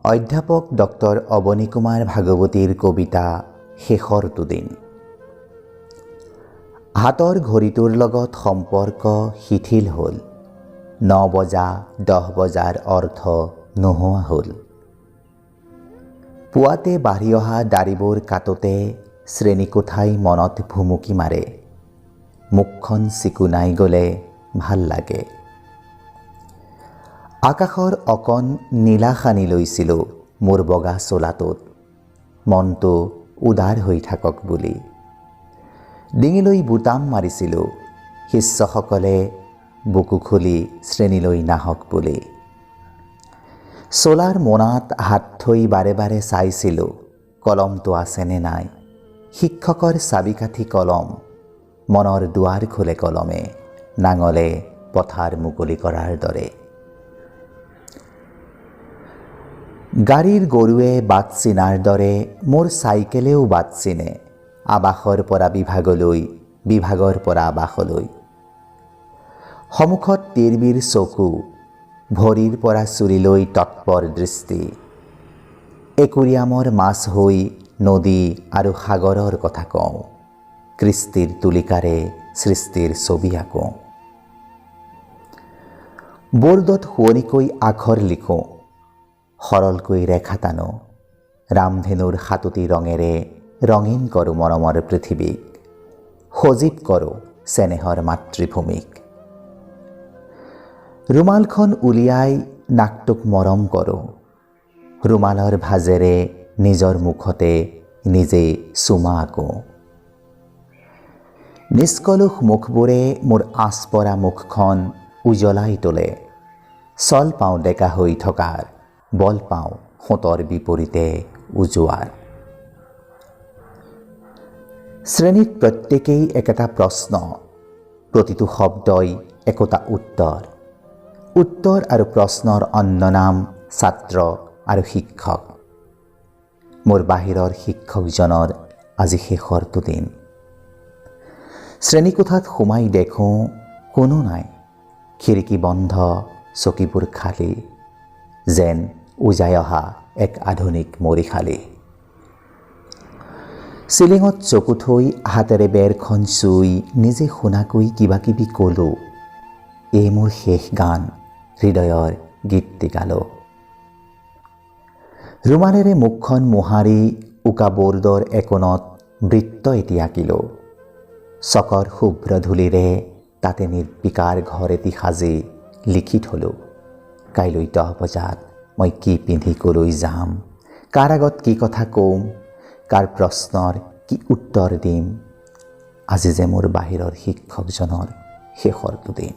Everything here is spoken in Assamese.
অধ্যাপক ডক্টৰ অৱনী কুমাৰ ভাগৱতীৰ কবিতা শেষৰটো দিন। হাতৰ ঘড়ীটোৰ লগত সম্পৰ্ক শিথিল হ'ল, 9 বজা 10 বজাৰ অৰ্থ নোহোৱা হ'ল। পুৱাতে বাঢ়ি অহা দাঢ়িবোৰ কাটোতে শ্ৰেণীকোঠাই মনত ভুমুকি মাৰে, মুখখন চিকুণাই গ'লে ভাল লাগে। আকাশৰ অকণ নীলা সানি লৈছিলোঁ মোৰ বগা চোলাটোত, মনটো উদাৰ হৈ থাকক বুলি। ডিঙিলৈ বুটাম মাৰিছিলোঁ, শিষ্যসকলে বুকু খুলি শ্ৰেণীলৈ নাহক বুলি। চোলাৰ মোনাত হাত থৈ বাৰে বাৰে চাইছিলোঁ কলমটো আছেনে নাই। শিক্ষকৰ চাবিকাঠি কলম, মনৰ দুৱাৰ খোলে কলমে, নাঙলে পথাৰ মুকলি কৰাৰ দৰে। গাড়ীৰ গৰুৱে বাট চিনাৰ দৰে মোৰ চাইকেলেও বাট চিনে, আৱাসৰ পৰা বিভাগলৈ, বিভাগৰ পৰা আৱাসলৈ। সন্মুখত তিৰবিৰ চকু, ভৰিৰ পৰা চুলিলৈ তৎপৰ দৃষ্টি। একুৰিয়ামৰ মাছ হৈ নদী আৰু সাগৰৰ কথা কওঁ, কৃষ্টিৰ তুলিকাৰে সৃষ্টিৰ ছবি আঁকো। বৰ্ডত শুৱনিকৈ আখৰ লিখোঁ, সৰলকৈ ৰেখা টানো, ৰামধেনুৰ সাতোটি ৰঙেৰে ৰঙীন কৰোঁ মৰমৰ পৃথিৱীক, সজীৱ কৰোঁ চেনেহৰ মাতৃভূমিক। ৰুমালখন উলিয়াই নাকটোক মৰম কৰোঁ, ৰুমালৰ ভাজেৰে নিজৰ মুখতে নিজে চুমা আঁকো। নিষ্কলুষ মুখবোৰে মোৰ আঁচপৰা মুখখন উজ্বলাই তোলে, চল পাওঁ ডেকা হৈ থকাৰ, বল পাওঁ সোঁতৰ বিপৰীতে উজোৱাৰ। শ্ৰেণীত প্ৰত্যেকেই একেটা প্ৰশ্ন, প্ৰতিটো শব্দই একোটা উত্তৰ। উত্তৰ আৰু প্ৰশ্নৰ অন্য নাম ছাত্ৰ আৰু শিক্ষক। মোৰ বাহিৰৰ শিক্ষকজনৰ আজি শেষৰটো দিন। শ্ৰেণীকোঠাত সোমাই দেখোঁ কোনো নাই, খিৰিকী বন্ধ, চকীবোৰ খালী, যেন উজাই অহা এক আধুনিক মৰিশালী। চিলিঙত চকু থৈ হাতেৰে বেৰখন চুই নিজে শুনাকৈ কিবা কিবি ক'লোঁ, এই মোৰ শেষ গান, হৃদয়ৰ গীতটি গালোঁ। ৰুমালেৰে মুখখন মোহাৰি উকা বৰ্ডৰ একোণত বৃত্ত এটি আঁকিলোঁ, চকৰ শুভ্ৰ ধূলিৰে তাতে নিৰ্বিকাৰ ঘৰ এটি সাজি লিখি থলোঁ, কাইলৈ 10 বজাত মই কি পিন্ধি কলৈ যাম, কাৰ আগত কি কথা কম, কাৰ প্ৰশ্নৰ কি উত্তৰ দিম। আজি যে মোৰ বাহিৰৰ শিক্ষকজনৰ শেষৰটো দিন।